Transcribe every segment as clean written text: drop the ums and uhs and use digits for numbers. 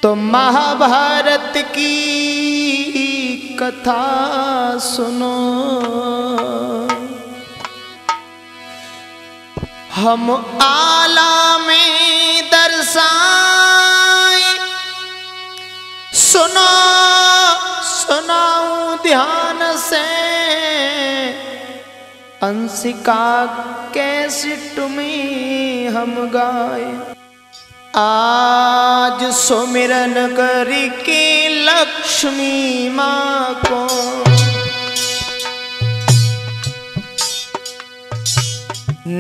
तो महाभारत की कथा सुनो, हम आला में दर्शाए, सुनो सुनाऊं ध्यान से, अंशिका कैसेट में हम गाए। आज सुमिरन करके लक्ष्मी माँ को,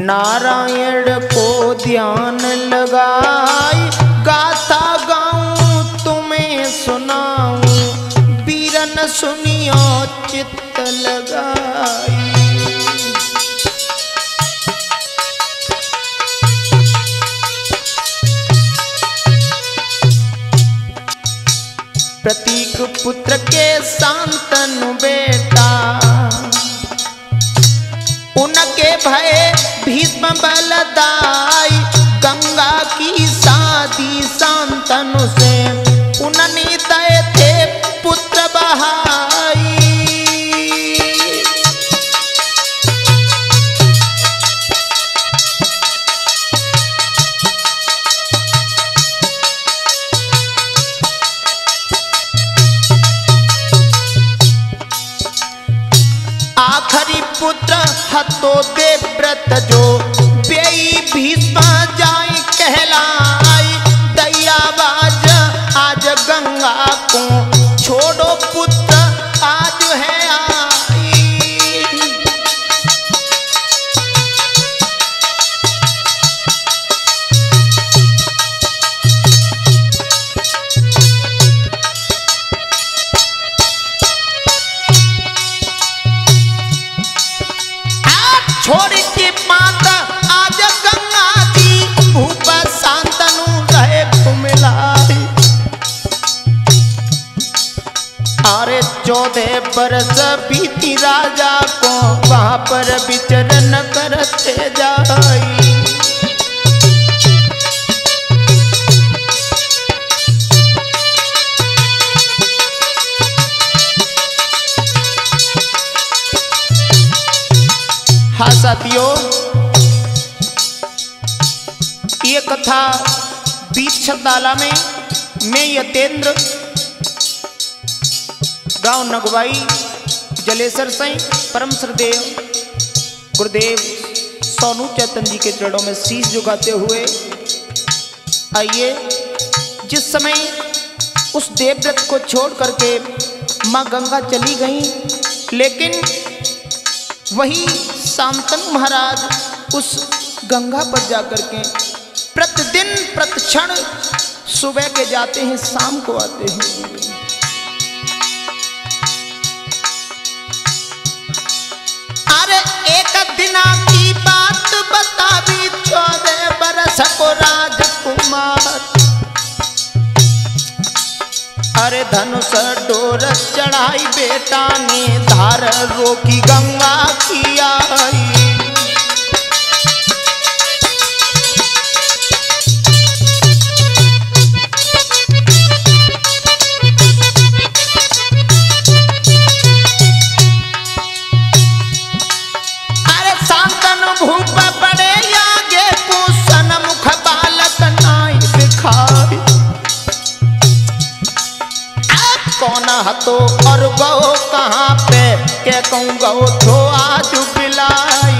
नारायण को ध्यान लगाई, गाथा गाऊं तुम्हें सुनाऊं, बीरन सुनियो चित्त लगाई। प्रतीक पुत्र के शांतनु बेटा, उनके भय भीष्म बलदाई, गंगा की शादी शांतनु से, उन्होंने दए थे पुत्र बहाई। आखरी पुत्र हतो देवव्रत जो, बेई भीष्म जाई कहलाई, दयाबाज आज गंगा को, छोड़ो पुत्र आज है आई। छोड़ के माता आज गंगा जी, भूप शांतनु रहे कुमिलाई। अरे 14 बरस बीती राजा को, वहां पर विचरण करते जाई। हाँ साथियों, ये कथा बीच छताला में मैं यतेंद्र, गांव नगवाई, जलेसर साईं, परम श्रद्धेय गुरुदेव सोनू चैतन जी के चरणों में शीश झुकाते हुए, आइए, जिस समय उस देवव्रत को छोड़ करके माँ गंगा चली गई, लेकिन वही शांतनु महाराज उस गंगा पर जाकर के प्रतिदिन प्रतिक्षण सुबह के जाते हैं, शाम को आते हैं। अरे एक दिना की बात बता भी, 14 बरस को राजकुमार, अरे धनुष डोर चढ़ाई बेटा ने, धार रोकी गंगा की आई। अरे शांतनु भूप बड़े आगे, पूषण मुख बालक नाई दिखाई। कौन हतो और गो कहाँ पे, के कहूँ गो तो आज पिलाई।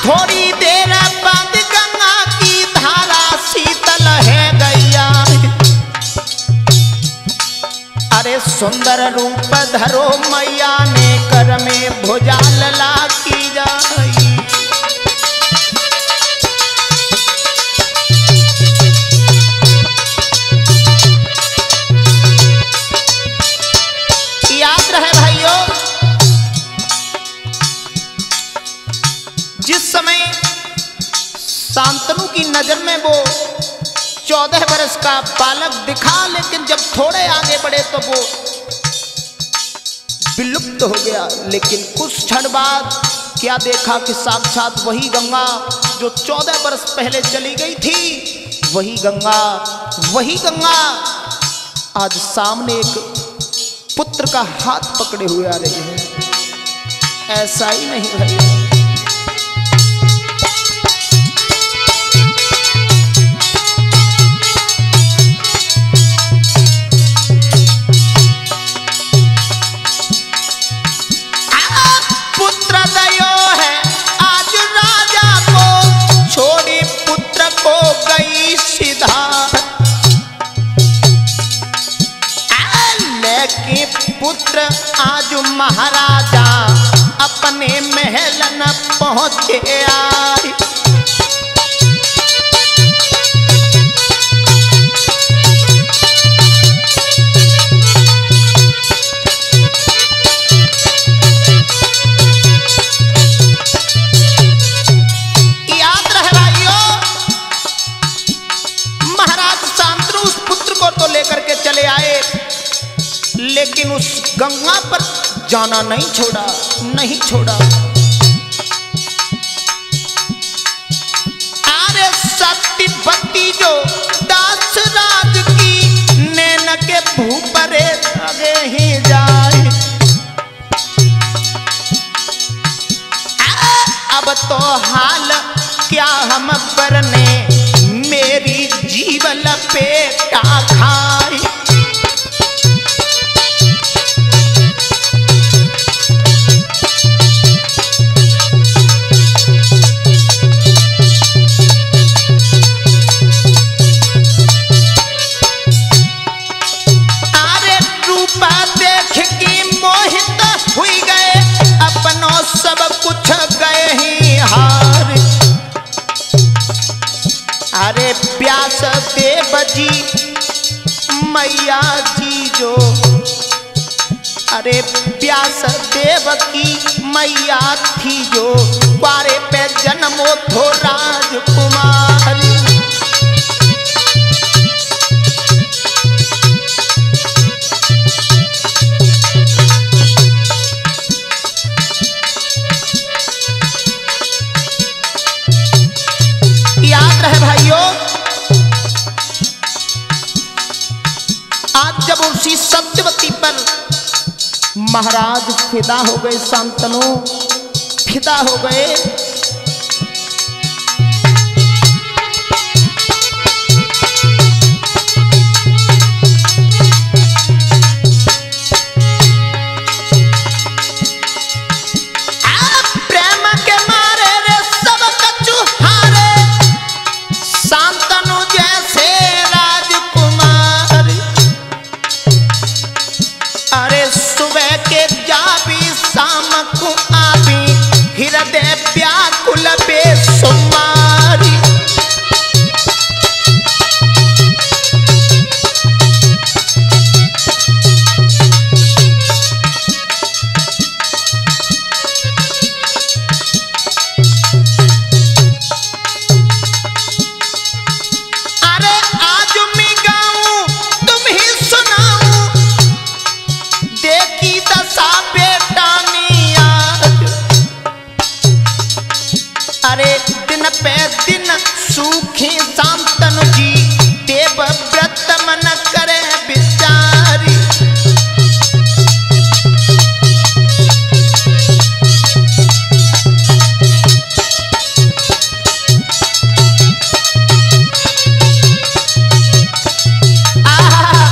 थोड़ी देर बाद गंगा की धारा शीतल है गैया, अरे सुंदर रूप धरो मैया ने, कर में भुजा लला की जाई। याद रहे भाइयों, जिस समय शांतनु की नजर में वो 14 वर्ष का बालक दिखा, लेकिन जब थोड़े आगे बढ़े तो वो विलुप्त हो गया। लेकिन कुछ क्षण बाद क्या देखा कि साक्षात वही गंगा जो 14 वर्ष पहले चली गई थी, वही गंगा आज सामने एक पुत्र का हाथ पकड़े हुए आ रही है। ऐसा ही नहीं भाई, पुत्र आज महाराजा अपने महल न पहुंचे आए। याद रहे भाइयों, महाराज शांतनु उस पुत्र को तो लेकर के चले आए, लेकिन उस गंगा पर जाना नहीं छोड़ा। अरे सत्यवती जो दास राज की नैन के भूपरे आगे ही जाए। अब तो हाल क्या हम बरने, मेरी जीवन पेटा खाए। अरे प्यास देव जी मैया जी जो, अरे प्यास देव की मैया थी जो, द्वारे पे जन्मो थो राजकुमारी। याद रहे भाइयों, आज जब उसी सत्यवती पर महाराज फिदा हो गए, शांतनु फिदा हो गए, सूखी शांतनु जी देव व्रत मन करे विचारी।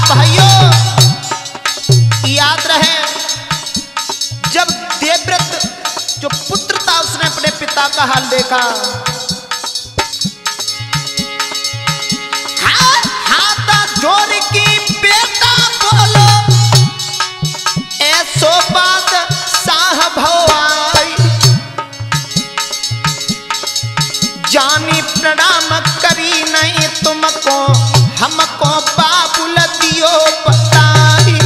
भाइयों याद रहे, जब देवव्रत जो पुत्र था उसने अपने पिता का हाल देखा, जोर की बेटा बोलो ऐसो बात साह भवाई। जानी प्रणाम करी नहीं तुमको, हमको बाबुल दियो बताई।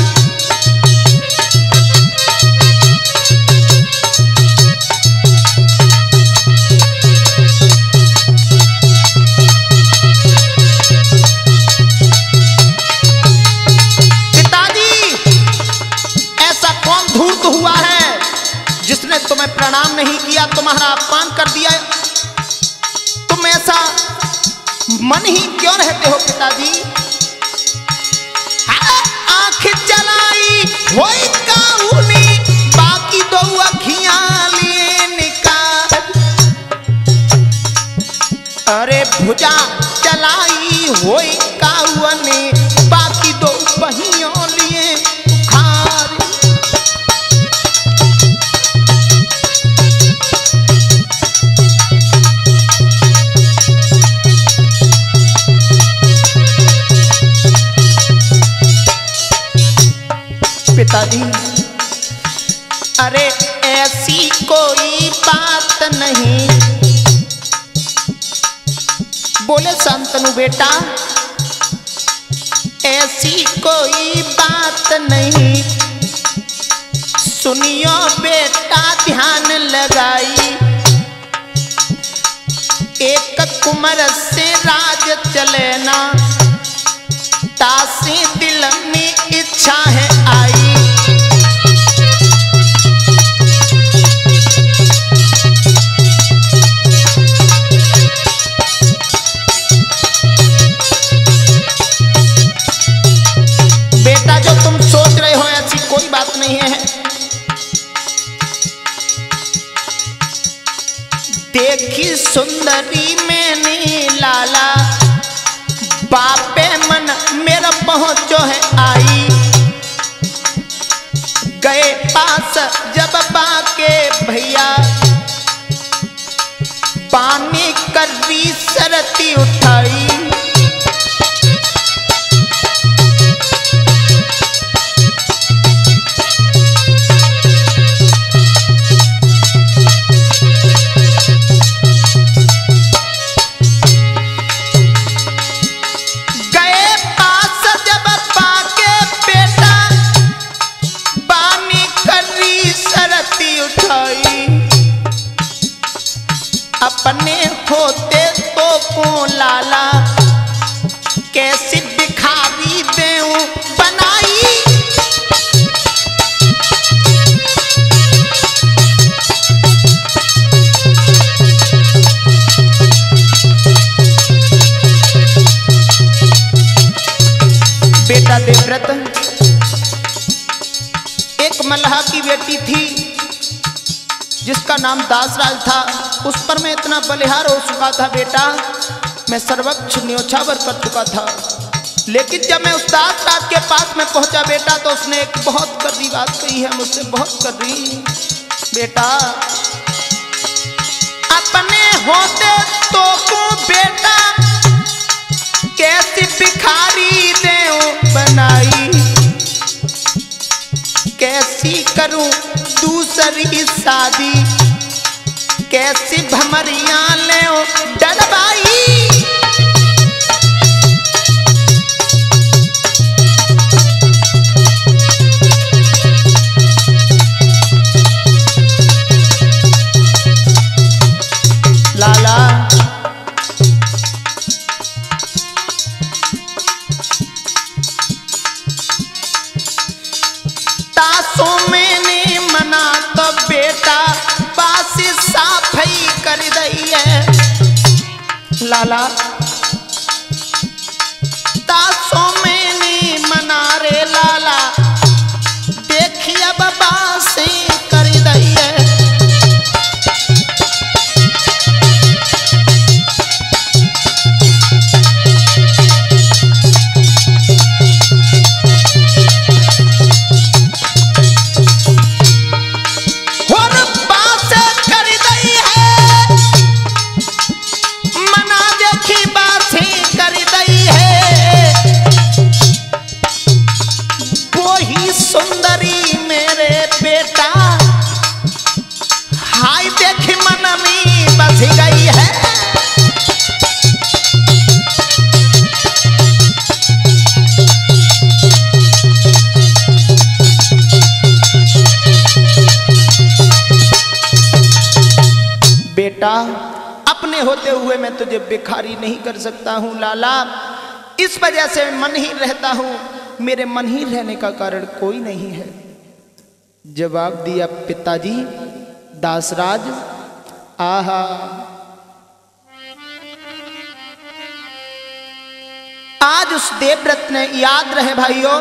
तुम्हें प्रणाम नहीं किया, तुम्हारा अपमान कर दिया, तुम ऐसा मन ही क्यों रहते हो पिताजी? आँख जलाई होई काउनी, बाकी दो अखियां लिए निकाल। अरे भुजा चलाई होई काउनी, बाकी दो पहियों लिए उखाड़। पिताजी अरे ऐसी कोई बात नहीं, बोले शांतनु बेटा ऐसी कोई बात नहीं, सुनियो बेटा ध्यान लगाई, एक कुंवर से राज चले ना, तासी दिल में इच्छा है आई। बेटा जो तुम सोच रहे हो ऐसी कोई बात नहीं है। देखी सुंदरी मैंने लाला, बापे मन मेरा पहुंचो है आई, गए पास जब बाके भैया, पानी करी सरती उठाई। अपने होते तो को लाला, कैसी भिखारी देऊं बनाई। बेटा देवव्रत एक मल्लाह की बेटी थी जिसका नाम दासराज था, उस पर मैं इतना बलिहार हो चुका था बेटा, मैं सर्वक्ष न्योछावर कर चुका था। लेकिन जब मैं उस दासराज के पास में पहुंचा बेटा, तो उसने एक बहुत कड़वी बात कही है मुझसे, बहुत कड़वी। बेटा अपने होते तो को बेटा, कैसी भिखारी देऊं बनाई, कैसी करूं दूसरी शादी, कैसी भमरियां ले डरवाई। लाला तासों मैंने मना तो बेटा बासी साफई कर दई है। लाला तासों मैंने मना रे लाला, देखिए बाबा से कर दई है। सुंदरी मेरे बेटा हाय देखी मन में बस गई है। बेटा अपने होते हुए मैं तुझे भिखारी नहीं कर सकता हूँ लाला, इस वजह से मन ही रहता हूँ, मेरे मन ही रहने का कारण कोई नहीं है। जवाब दिया पिताजी दासराज आहा आज उस देवव्रत ने याद रहे भाइयों,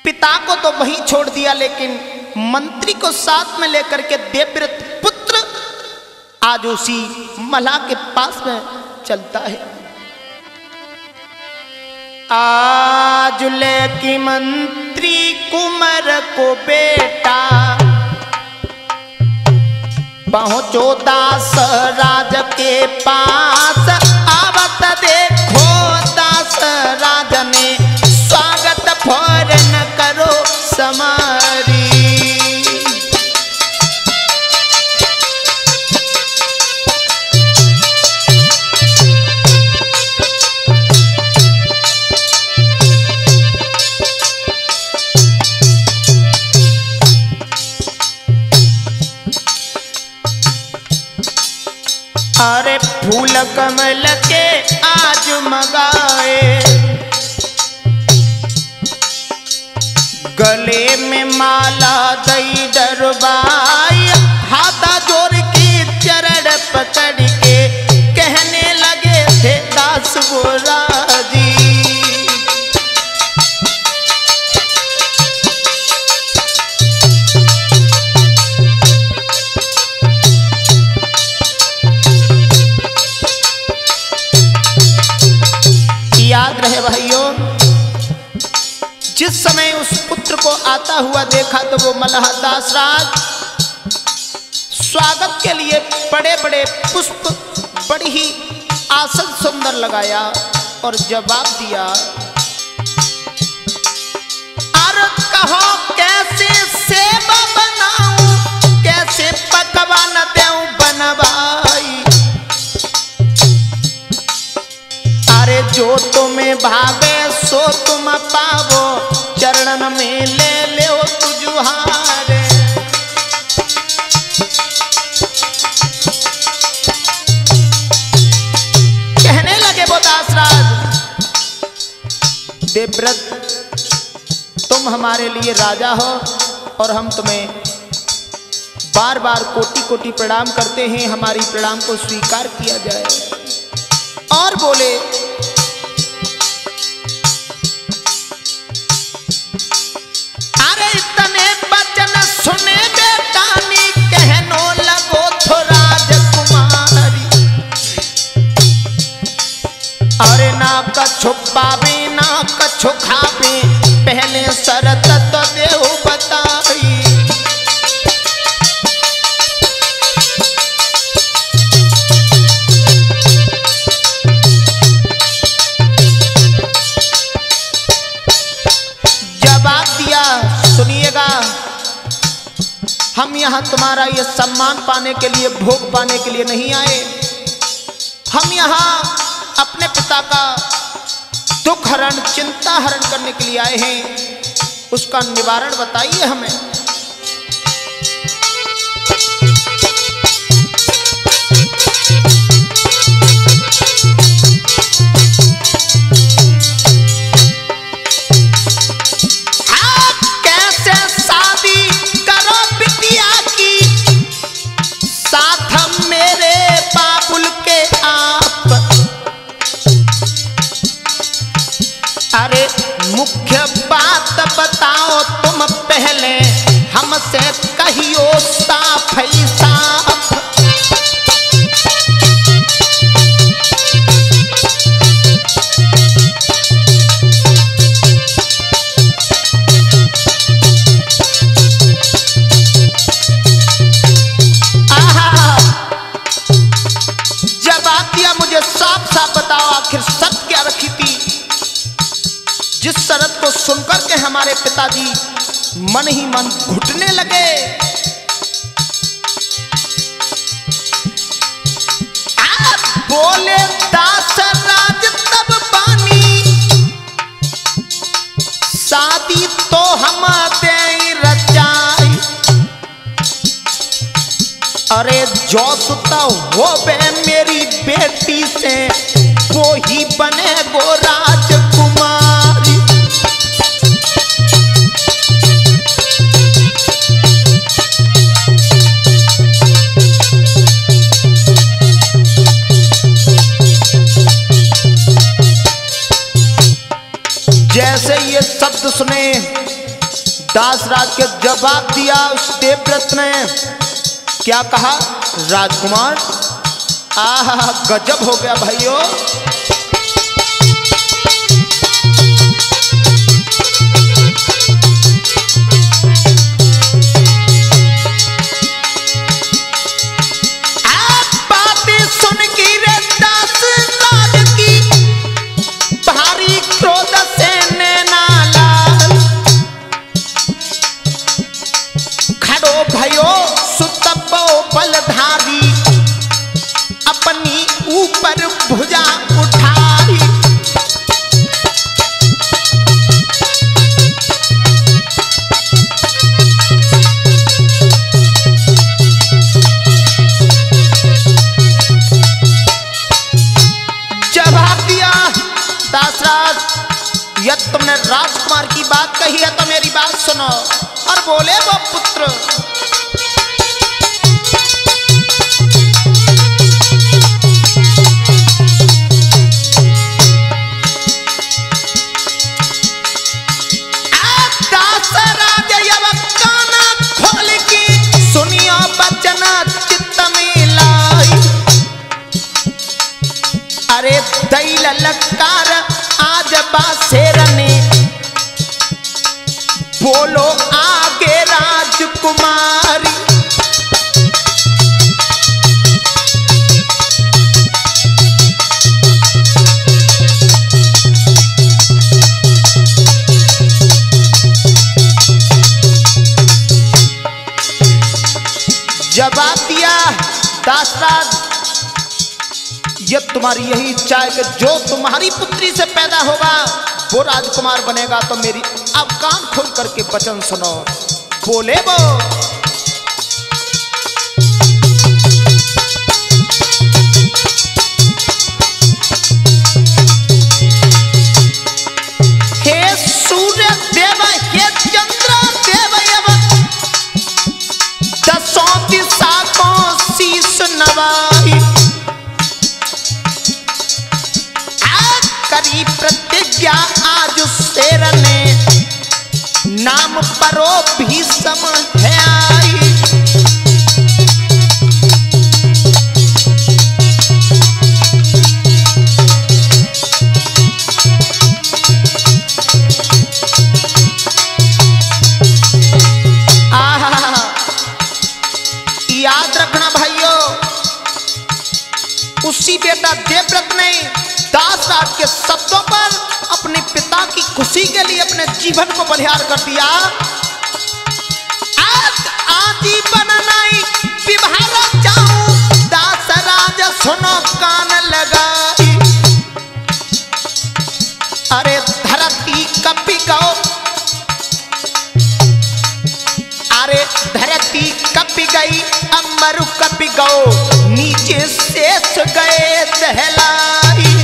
पिता को तो वहीं छोड़ दिया लेकिन मंत्री को साथ में लेकर के देवव्रत पुत्र आज उसी मल्लाह के पास में चलता है। आज लेकी मंत्री कुंवर को बेटा पहुंचो दास राज के पास, आवत देखो दास राज ने स्वागत फौरन करो समारी। अरे फूल कमल के आज मगाए, गले में माला दई डरवाई, हाथा जोड़ के चरण पकड़ के कहने लगे थे दास बोरा जी। याद रहे भाइयों, जिस समय उस पुत्र को आता हुआ देखा तो वो मल्लाह दासराज स्वागत के लिए बड़े बड़े पुष्प बड़ी ही आसन सुंदर लगाया और जवाब दिया, अरे कहो कैसे सेवा बनाऊं, कैसे पकवान देऊं बनवाई। अरे जो तुम्हें भावे सो तुम पावो, चरणन में ले ले तुझुहारे। कहने लगे वो दासराज, देवव्रत तुम हमारे लिए राजा हो और हम तुम्हें बार बार कोटि कोटि प्रणाम करते हैं, हमारी प्रणाम को स्वीकार किया जाए। और बोले, अरे इतने वचन सुने बेटानी, कहनो लगो थो राजकुमारी। अरे ना कछु पावे ना कछु खावे, पहले शरत तो देहु बताई। सुनिएगा, हम यहां तुम्हारा ये सम्मान पाने के लिए, भोग पाने के लिए नहीं आए, हम यहां अपने पिता का दुख हरण चिंता हरण करने के लिए आए हैं, उसका निवारण बताइए हमें। अरे मुख्य बात बताओ तुम पहले, हमसे कहियो साफ ही साफ। आहा, जवाब दिया, मुझे साफ साफ बताओ आखिर शर्त क्या रखी थी, जिस शर्त को सुनकर के हमारे पिताजी मन ही मन घुटने लगे। आप बोले दासराज तब बानी, शादी तो हम दे रचाई। अरे जो सुता हो बे मेरी बेटी से, वो ही बने गो राजकुमारी। जैसे ये शब्द सुने दासराज के जवाब दिया उस देवव्रत ने, क्या कहा? राजकुमार, आहा गजब हो गया भाइयों। ऊपर भुजा उठाई, जवाब दिया दासराज, यदि तुमने राजकुमार की बात कही है तो मेरी बात सुनो। और बोले वो पुत्र, अरे दई ललकार आज बासेर ने, बोलो आगे राजकुमारी। जवाब दिया दासराज, ये तुम्हारी यही इच्छा है कि जो तुम्हारी पुत्री से पैदा होगा वो राजकुमार बनेगा, तो मेरी अब कान खोल करके वचन सुनो। बोले वो, हे सूर्य देव, हे चंद्र देव, दसों दिशा को शीश नवाई, करी प्रतिज्ञा आज शेर ने, नाम परो भीष्म है आई। याद रखना भाइयों, उसी बेटा देवव्रत ने दासराज के शब्दों पर अपने पिता की खुशी के लिए अपने जीवन को बलिहार कर दिया। आज आजीवन नहीं विवाह जाऊं, दासराज सुनो कान लगाई। अरे धरती कपी गौ, अरे धरती कपी गई, अमर कपी गौ, नीचे शेष गए दहलाई।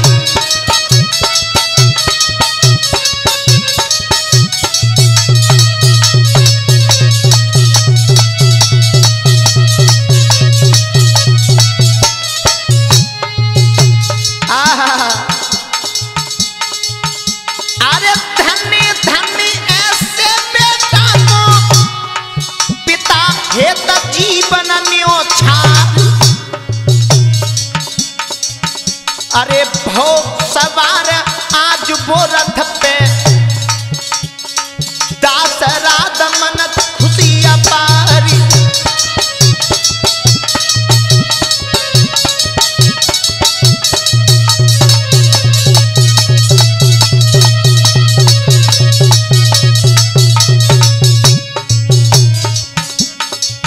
अरे धन्य धन्य ऐसे बेटा को, पिता हेत जीवन न्योछार। अरे भोग सवार आज वो रथ पे, दासराज मन खुशी अपारी।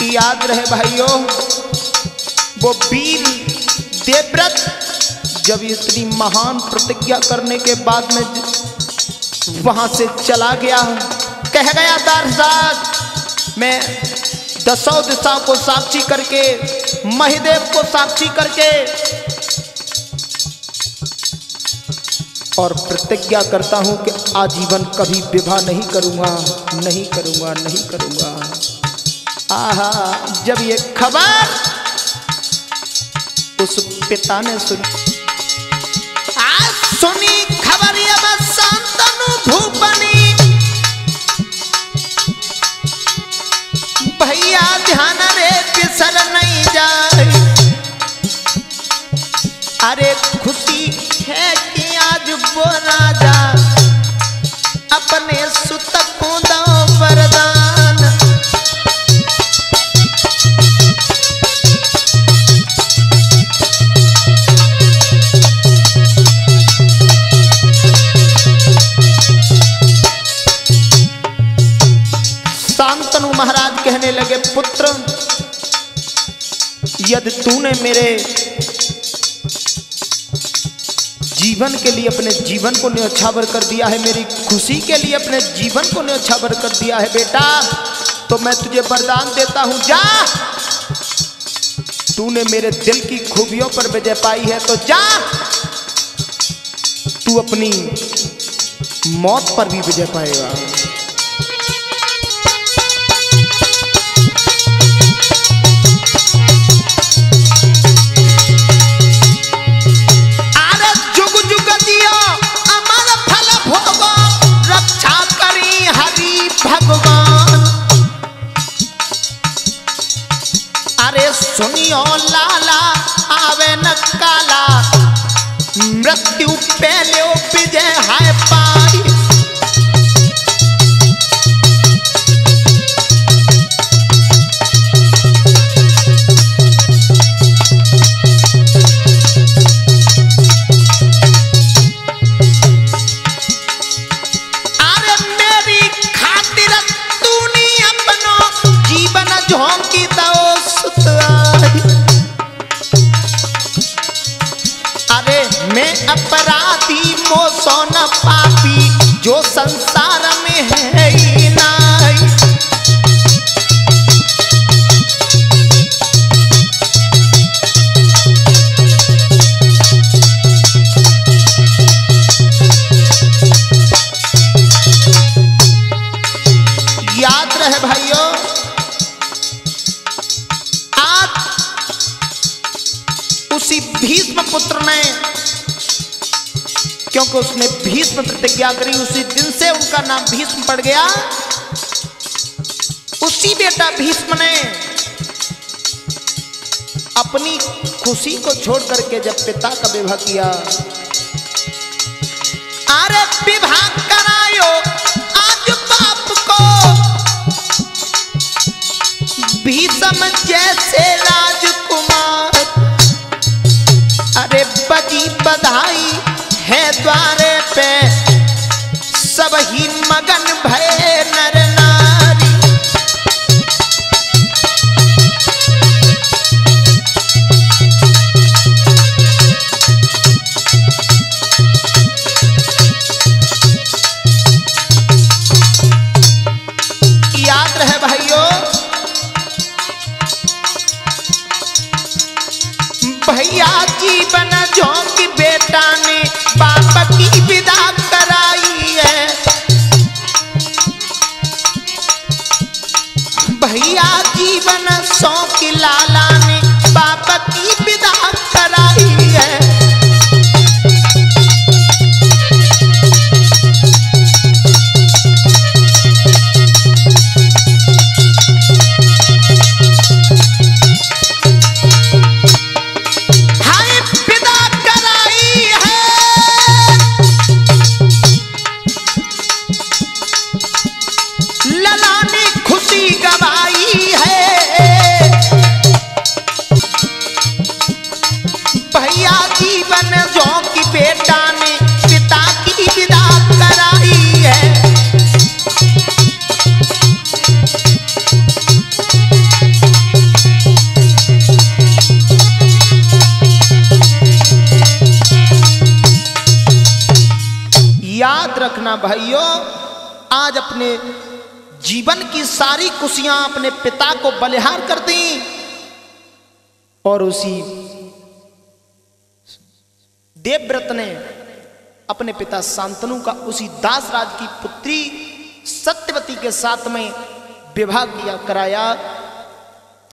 याद रहे भाइयों, वो वीर देवव्रत जब इतनी महान प्रतिज्ञा करने के बाद में वहां से चला गया, कह गया दासराज, मैं दसों दिशाओं को साक्षी करके, महादेव को साक्षी करके और प्रतिज्ञा करता हूं कि आजीवन कभी विवाह नहीं करूंगा, नहीं करूंगा, नहीं करूंगा। आहा, जब ये खबर उस पिता ने सुनी, आज सुनी खबर ये शांतनु भूप अरे खुशी है कि आज वो राजा अपने सुत को दो वरदान। शांतनु महाराज कहने लगे, पुत्र यदि तूने मेरे जीवन के लिए अपने जीवन को न्यौछावर कर दिया है, मेरी खुशी के लिए अपने जीवन को न्यौछावर कर दिया है बेटा, तो मैं तुझे वरदान देता हूं, जा। तूने मेरे दिल की खूबियों पर विजय पाई है तो जा, तू अपनी मौत पर भी विजय पाएगा। सुनियो लाला आवे न काला, मृत्यु पहले विजय है पाई। अरे मेरी खातिर तूने अपनो जीवन झोंकी दो मैं अपराधी मोसो न पापी, जो संसार में है ही नहीं। याद रहे भाइयों, आज उसी भीष्म पुत्र ने, क्योंकि उसने भीष्म प्रतिज्ञा करी, उसी दिन से उनका नाम भीष्म पड़ गया। उसी बेटा भीष्म ने अपनी खुशी को छोड़ करके जब पिता का विवाह किया, अरे विवाह करायो आज बाप को, भीष्म जैसे राजकुमार, अरे बजी बधाई है द्वारे पे, सब ही मगन भय नर नारी। याद रहे भाइयों, भैया जीवन झोंकी बेटा ने बाप की विदा कराई है। भैया जीवन शौकी लाला ने बाप की विदा कराई है। याद रखना भाइयों, आज अपने जीवन की सारी खुशियां अपने पिता को बलिहार कर दी और उसी देवव्रत ने अपने पिता शांतनु का उसी दासराज की पुत्री सत्यवती के साथ में विवाह किया कराया।